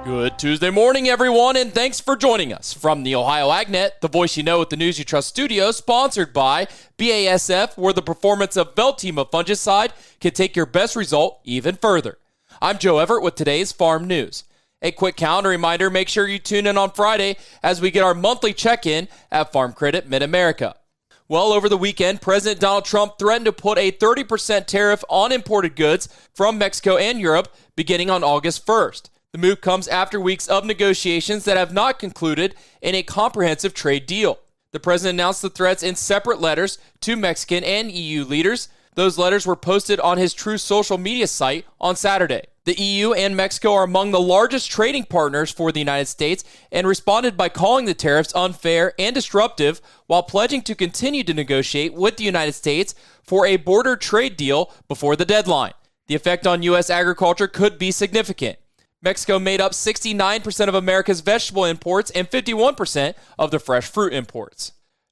Good Tuesday morning, everyone, and thanks for joining us from the Ohio AgNet, the voice you know with the news you trust studio, sponsored by BASF, where the performance of Veltima fungicide can take your best result even further. I'm Joe Everett with today's farm news. A quick calendar reminder, make sure you tune in on Friday as we get our monthly check-in at Farm Credit Mid-America. Well, over the weekend, President Donald Trump threatened to put a 30% tariff on imported goods from Mexico and Europe beginning on August 1st. The move comes after weeks of negotiations that have not concluded in a comprehensive trade deal. The president announced the threats in separate letters to Mexican and EU leaders. Those letters were posted on his Truth social media site on Saturday. The EU and Mexico are among the largest trading partners for the United States and responded by calling the tariffs unfair and disruptive while pledging to continue to negotiate with the United States for a border trade deal before the deadline. The effect on U.S. agriculture could be significant. Mexico made up 69% of America's vegetable imports and 51% of the fresh fruit imports.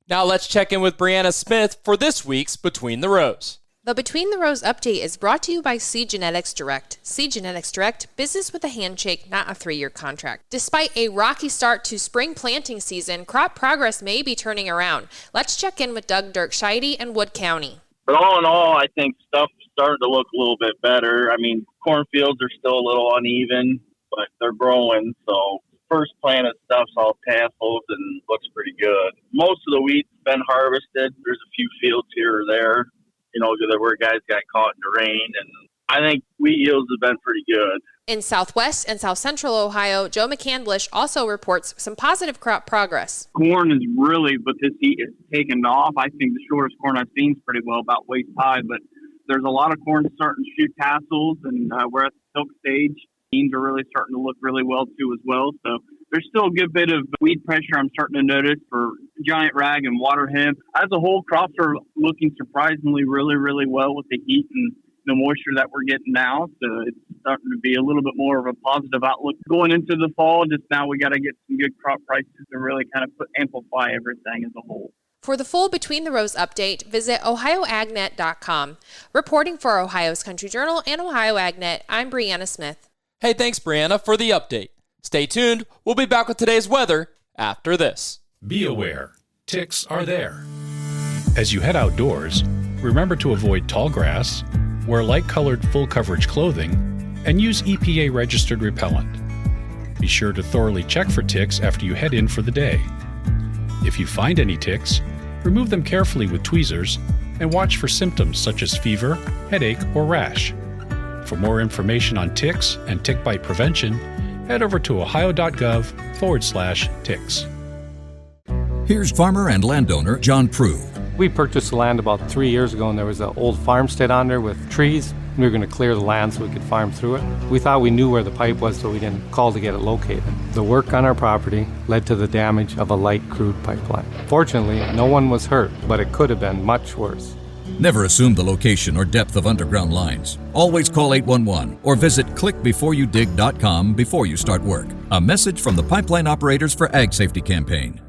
Now let's check in with Brianna Smith for this week's Between the Rows. The Between the Rows update is brought to you by Seed Genetics Direct. Seed Genetics Direct, business with a handshake, not a 3-year contract. Despite a rocky start to spring planting season, crop progress may be turning around. Let's check in with Doug Dirkscheide in Wood County. But all in all, I think stuff's starting to look a little bit better. I mean, cornfields are still a little uneven, but they're growing. So first planted stuff's all tassels and looks pretty good. Most of the wheat's been harvested. There's a few fields here or there, where guys got caught in the rain. And I think wheat yields have been pretty good. In southwest and south central Ohio, Joe McCandlish also reports some positive crop progress. Corn is really, with this heat, it's taken off. I think the shortest corn I've seen is pretty well about waist high, but there's a lot of corn starting to shoot tassels, and we're at the silk stage. Beans are really starting to look really well, too, as well. So there's still a good bit of weed pressure I'm starting to notice for giant rag and water hemp. As a whole, crops are looking surprisingly really, really well with the heat and the moisture that we're getting now. So it's starting to be a little bit more of a positive outlook going into the fall. Just now we got to get some good crop prices to really kind of amplify everything as a whole. For the full Between the Rows update, visit ohioagnet.com. Reporting for Ohio's Country Journal and Ohio AgNet, I'm Brianna Smith. Hey, thanks, Brianna, for the update. Stay tuned. We'll be back with today's weather after this. Be aware, ticks are there. As you head outdoors, remember to avoid tall grass, wear light-colored full-coverage clothing, and use EPA-registered repellent. Be sure to thoroughly check for ticks after you head in for the day. If you find any ticks, remove them carefully with tweezers and watch for symptoms such as fever, headache, or rash. For more information on ticks and tick bite prevention, head over to ohio.gov/ticks. Here's farmer and landowner John Prue. We purchased the land about 3 years ago, and there was an old farmstead on there with trees. We were going to clear the land so we could farm through it. We thought we knew where the pipe was, so we didn't call to get it located. The work on our property led to the damage of a light crude pipeline. Fortunately, no one was hurt, but it could have been much worse. Never assume the location or depth of underground lines. Always call 811 or visit clickbeforeyoudig.com before you start work. A message from the Pipeline Operators for Ag Safety Campaign.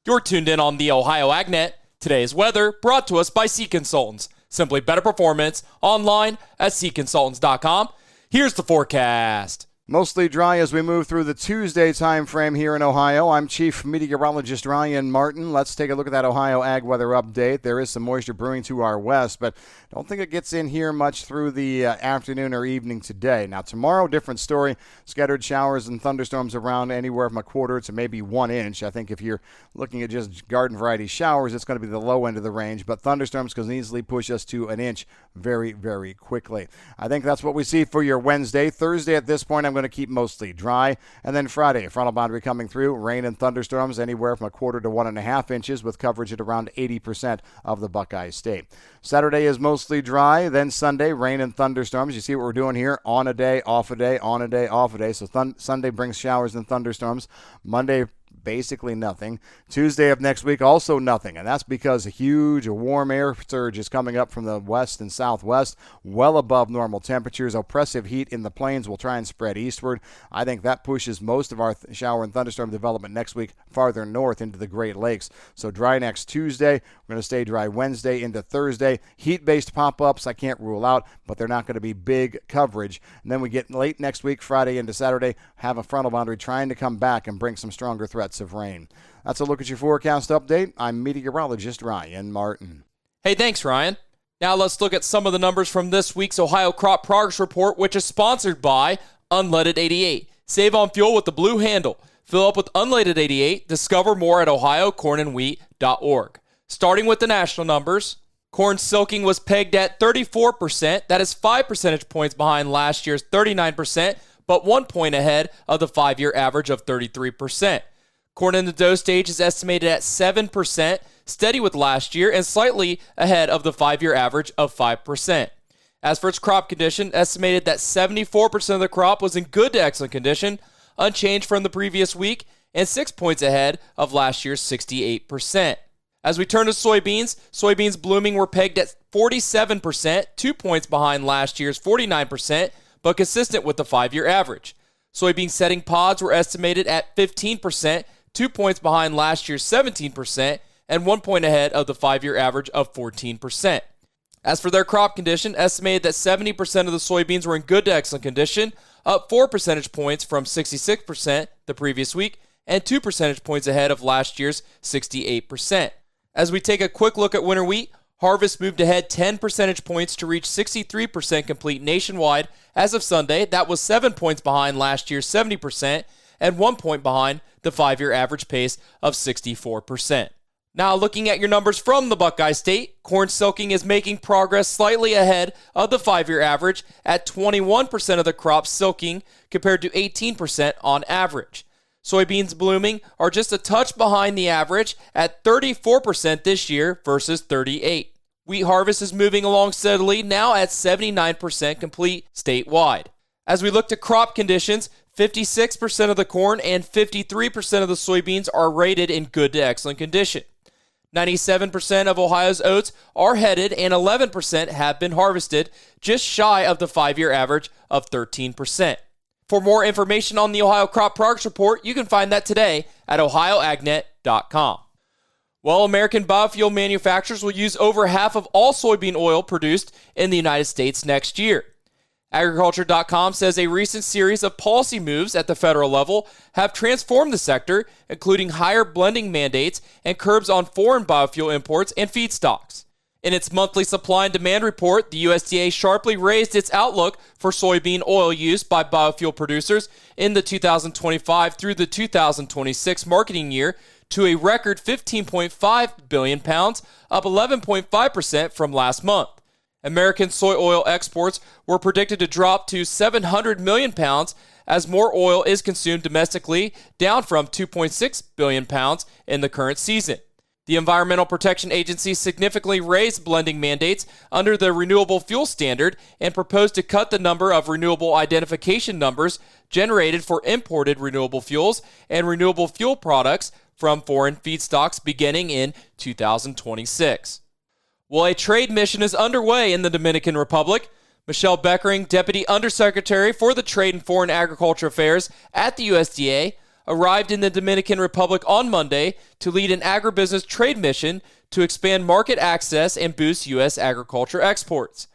You're tuned in on the Ohio AgNet. Today's weather brought to us by Seed Consultants. Simply better performance online at seedconsultants.com. Here's the forecast. Mostly dry as we move through the Tuesday time frame here in Ohio. I'm Chief Meteorologist Ryan Martin. Let's take a look at that Ohio Ag weather update. There is some moisture brewing to our west, but I don't think it gets in here much through the afternoon or evening today. Now, tomorrow, different story. Scattered showers and thunderstorms around anywhere from a quarter to maybe 1 inch. I think if you're looking at just garden variety showers, it's going to be the low end of the range, but thunderstorms can easily push us to 1 inch very, very quickly. I think that's what we see for your Wednesday. Thursday at this point, I'm going to keep mostly dry. And then Friday, frontal boundary coming through, rain and thunderstorms anywhere from a quarter to 1.5 inches with coverage at around 80% of the Buckeye State. Saturday is mostly dry. Then Sunday, rain and thunderstorms. You see what we're doing here? On a day, off a day, on a day, off a day. So Sunday brings showers and thunderstorms. Monday, basically nothing. Tuesday of next week, also nothing. And that's because a huge warm air surge is coming up from the west and southwest, well above normal temperatures. Oppressive heat in the plains will try and spread eastward. I think that pushes most of our shower and thunderstorm development next week farther north into the Great Lakes. So dry next Tuesday. We're going to stay dry Wednesday into Thursday. Heat-based pop-ups I can't rule out, but they're not going to be big coverage. And then we get late next week, Friday into Saturday, have a frontal boundary trying to come back and bring some stronger threats of rain. That's a look at your forecast update. I'm meteorologist Ryan Martin. Hey, thanks, Ryan. Now let's look at some of the numbers from this week's Ohio Crop Progress Report, which is sponsored by Unleaded 88. Save on fuel with the blue handle. Fill up with Unleaded 88. Discover more at ohiocornandwheat.org. Starting with the national numbers, corn silking was pegged at 34%. That is 5 percentage points behind last year's 39%, but 1 point ahead of the 5-year average of 33%. Corn in the dough stage is estimated at 7%, steady with last year and slightly ahead of the 5-year average of 5%. As for its crop condition, estimated that 74% of the crop was in good to excellent condition, unchanged from the previous week, and 6 points ahead of last year's 68%. As we turn to soybeans blooming were pegged at 47%, 2 points behind last year's 49%, but consistent with the 5-year average. Soybean setting pods were estimated at 15%, 2 points behind last year's 17%, and 1 point ahead of the 5-year average of 14%. As for their crop condition, estimated that 70% of the soybeans were in good to excellent condition, up 4 percentage points from 66% the previous week, and 2 percentage points ahead of last year's 68%. As we take a quick look at winter wheat, harvest moved ahead 10 percentage points to reach 63% complete nationwide as of Sunday. That was 7 points behind last year's 70% and 1 point behind the 5-year average pace of 64%. Now looking at your numbers from the Buckeye State, corn silking is making progress slightly ahead of the 5-year average at 21% of the crop silking compared to 18% on average. Soybeans blooming are just a touch behind the average at 34% this year versus 38%. Wheat harvest is moving along steadily, now at 79% complete statewide. As we look to crop conditions, 56% of the corn and 53% of the soybeans are rated in good to excellent condition. 97% of Ohio's oats are headed and 11% have been harvested, just shy of the 5-year average of 13%. For more information on the Ohio Crop Progress Report, you can find that today at ohioagnet.com. Well, American biofuel manufacturers will use over half of all soybean oil produced in the United States next year. Agriculture.com says a recent series of policy moves at the federal level have transformed the sector, including higher blending mandates and curbs on foreign biofuel imports and feedstocks. In its monthly supply and demand report, the USDA sharply raised its outlook for soybean oil use by biofuel producers in the 2025 through the 2026 marketing year to a record 15.5 billion pounds, up 11.5% from last month. American soy oil exports were predicted to drop to 700 million pounds as more oil is consumed domestically, down from 2.6 billion pounds in the current season. The Environmental Protection Agency significantly raised blending mandates under the Renewable Fuel Standard and proposed to cut the number of renewable identification numbers generated for imported renewable fuels and renewable fuel products from foreign feedstocks beginning in 2026. Well, a trade mission is underway in the Dominican Republic. Michelle Beckering, Deputy Undersecretary for the Trade and Foreign Agriculture Affairs at the USDA, arrived in the Dominican Republic on Monday to lead an agribusiness trade mission to expand market access and boost U.S. agriculture exports.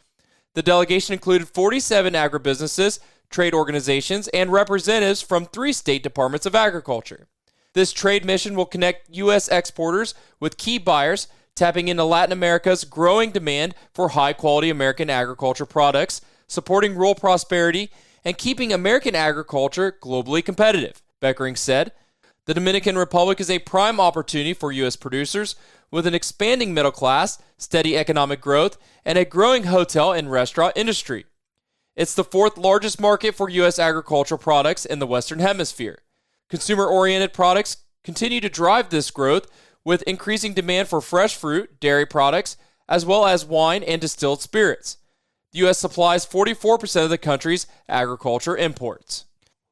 The delegation included 47 agribusinesses, trade organizations, and representatives from 3 state departments of agriculture. This trade mission will connect U.S. exporters with key buyers, tapping into Latin America's growing demand for high-quality American agriculture products, supporting rural prosperity, and keeping American agriculture globally competitive, Beckering said. The Dominican Republic is a prime opportunity for U.S. producers with an expanding middle class, steady economic growth, and a growing hotel and restaurant industry. It's the 4th largest market for U.S. agricultural products in the Western Hemisphere. Consumer-oriented products continue to drive this growth with increasing demand for fresh fruit, dairy products, as well as wine and distilled spirits. The U.S. supplies 44% of the country's agriculture imports.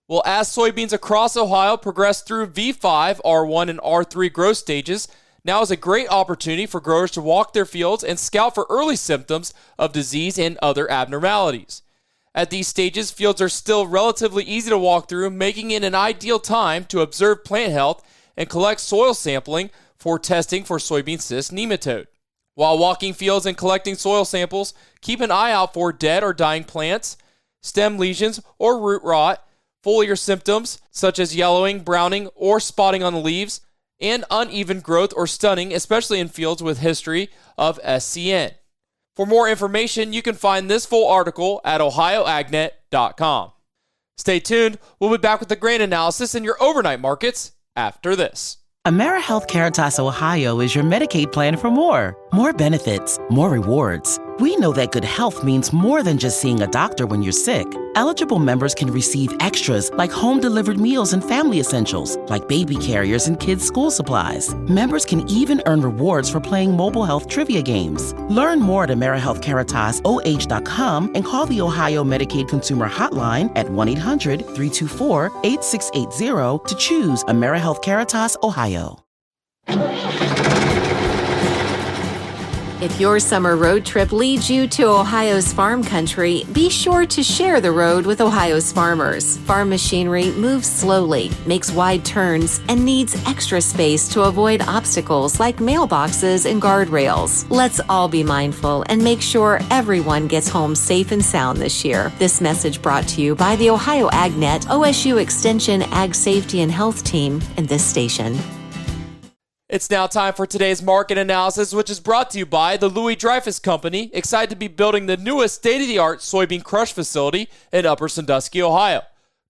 Well, as soybeans across Ohio progress through V5, R1, and R3 growth stages, now is a great opportunity for growers to walk their fields and scout for early symptoms of disease and other abnormalities. At these stages, fields are still relatively easy to walk through, making it an ideal time to observe plant health and collect soil sampling for testing for soybean cyst nematode. While walking fields and collecting soil samples, keep an eye out for dead or dying plants, stem lesions or root rot, foliar symptoms such as yellowing, browning, or spotting on the leaves, and uneven growth or stunting, especially in fields with history of SCN. For more information, you can find this full article at ohioagnet.com. Stay tuned. We'll be back with the grain analysis in your overnight markets after this. AmeriHealth Caritas Ohio is your Medicaid plan for more. More benefits, more rewards. We know that good health means more than just seeing a doctor when you're sick. Eligible members can receive extras like home-delivered meals and family essentials, like baby carriers and kids' school supplies. Members can even earn rewards for playing mobile health trivia games. Learn more at AmeriHealthCaritaSOH.com and call the Ohio Medicaid Consumer Hotline at 1-800-324-8680 to choose AmeriHealth Caritas Ohio. If your summer road trip leads you to Ohio's farm country, be sure to share the road with Ohio's farmers. Farm machinery moves slowly, makes wide turns, and needs extra space to avoid obstacles like mailboxes and guardrails. Let's all be mindful and make sure everyone gets home safe and sound this year. This message brought to you by the Ohio AgNet, OSU Extension Ag Safety and Health Team, and this station. It's now time for today's market analysis, which is brought to you by the Louis Dreyfus Company, excited to be building the newest state-of-the-art soybean crush facility in Upper Sandusky, Ohio.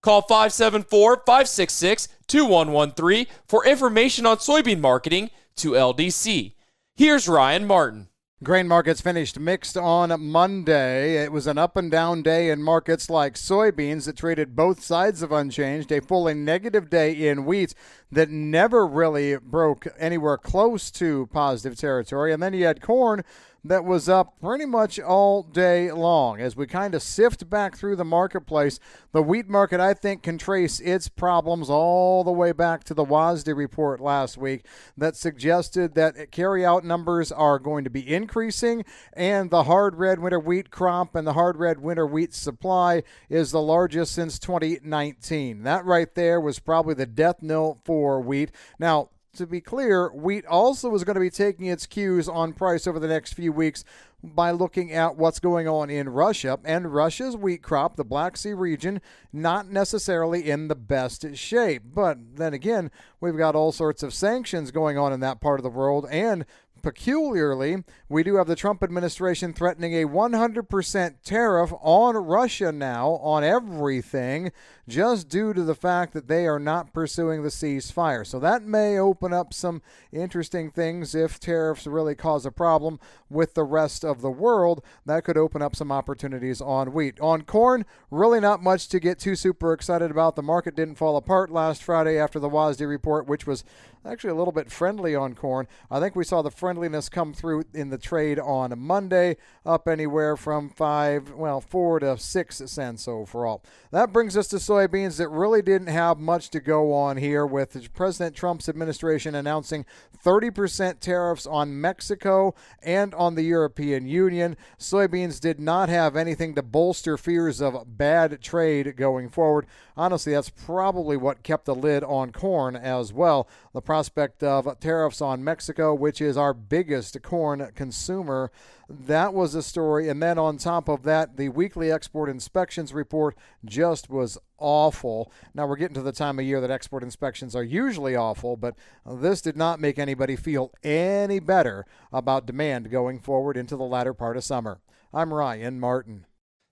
Call 574-566-2113 for information on soybean marketing to LDC. Here's Ryan Martin. Grain markets finished mixed on Monday. It was an up and down day in markets like soybeans that traded both sides of unchanged, a fully negative day in wheat that never really broke anywhere close to positive territory. And then you had corn that was up pretty much all day long. As we kind of sift back through the marketplace, the wheat market, I think, can trace its problems all the way back to the WASDE report last week that suggested that carryout numbers are going to be increasing, and the hard red winter wheat crop and the hard red winter wheat supply is the largest since 2019. That right there was probably the death knell for wheat. Now, to be clear, wheat also is going to be taking its cues on price over the next few weeks by looking at what's going on in Russia. And Russia's wheat crop, the Black Sea region, not necessarily in the best shape. But then again, we've got all sorts of sanctions going on in that part of the world, and peculiarly, we do have the Trump administration threatening a 100% tariff on Russia now on everything, just due to the fact that they are not pursuing the ceasefire. So that may open up some interesting things if tariffs really cause a problem with the rest of the world. That could open up some opportunities on wheat. On corn, really not much to get too super excited about. The market didn't fall apart last Friday after the WASDE report, which was actually a little bit friendly on corn. I think we saw the friendliness come through in the trade on Monday, up anywhere from 4 to 6 cents overall. That brings us to soybeans that really didn't have much to go on here, with President Trump's administration announcing 30% tariffs on Mexico and on the European Union. Soybeans did not have anything to bolster fears of bad trade going forward. Honestly, that's probably what kept the lid on corn as well. The prospect of tariffs on Mexico, which is our biggest corn consumer, that was a story. And then on top of that, the weekly export inspections report just was awful. Now we're getting to the time of year that export inspections are usually awful, but this did not make anybody feel any better about demand going forward into the latter part of summer. I'm Ryan Martin.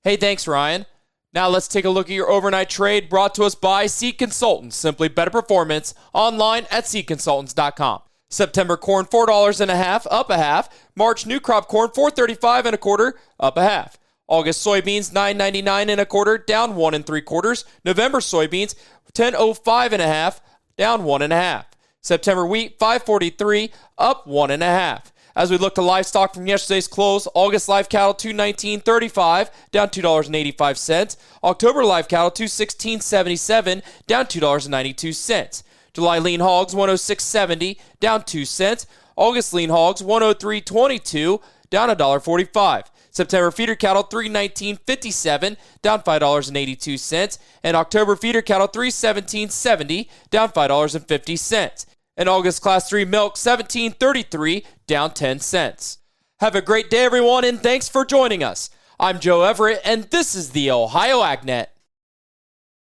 Hey, thanks, Ryan. Now let's take a look at your overnight trade brought to us by Seed Consultants. Simply better performance online at seedconsultants.com. September corn $4.50, up a half. March new crop corn $4.35 1/4, up a half. August soybeans $9.99 1/4, down 1 3/4. November soybeans $10.05 1/2, down 1 1/2. September wheat $5.43, up 1 1/2. As we look to livestock from yesterday's close, August live cattle $219.35, down $2.85. October live cattle $216.77, down $2.92. July lean hogs $106.70, down 2 cents. August lean hogs $103.22, down $1.45. September feeder cattle $319.57, down $5.82, and October feeder cattle $317.70, down $5.50. And August Class 3 milk $17.33, down 10 cents. Have a great day, everyone, and thanks for joining us. I'm Joe Everett, and this is the Ohio AgNet.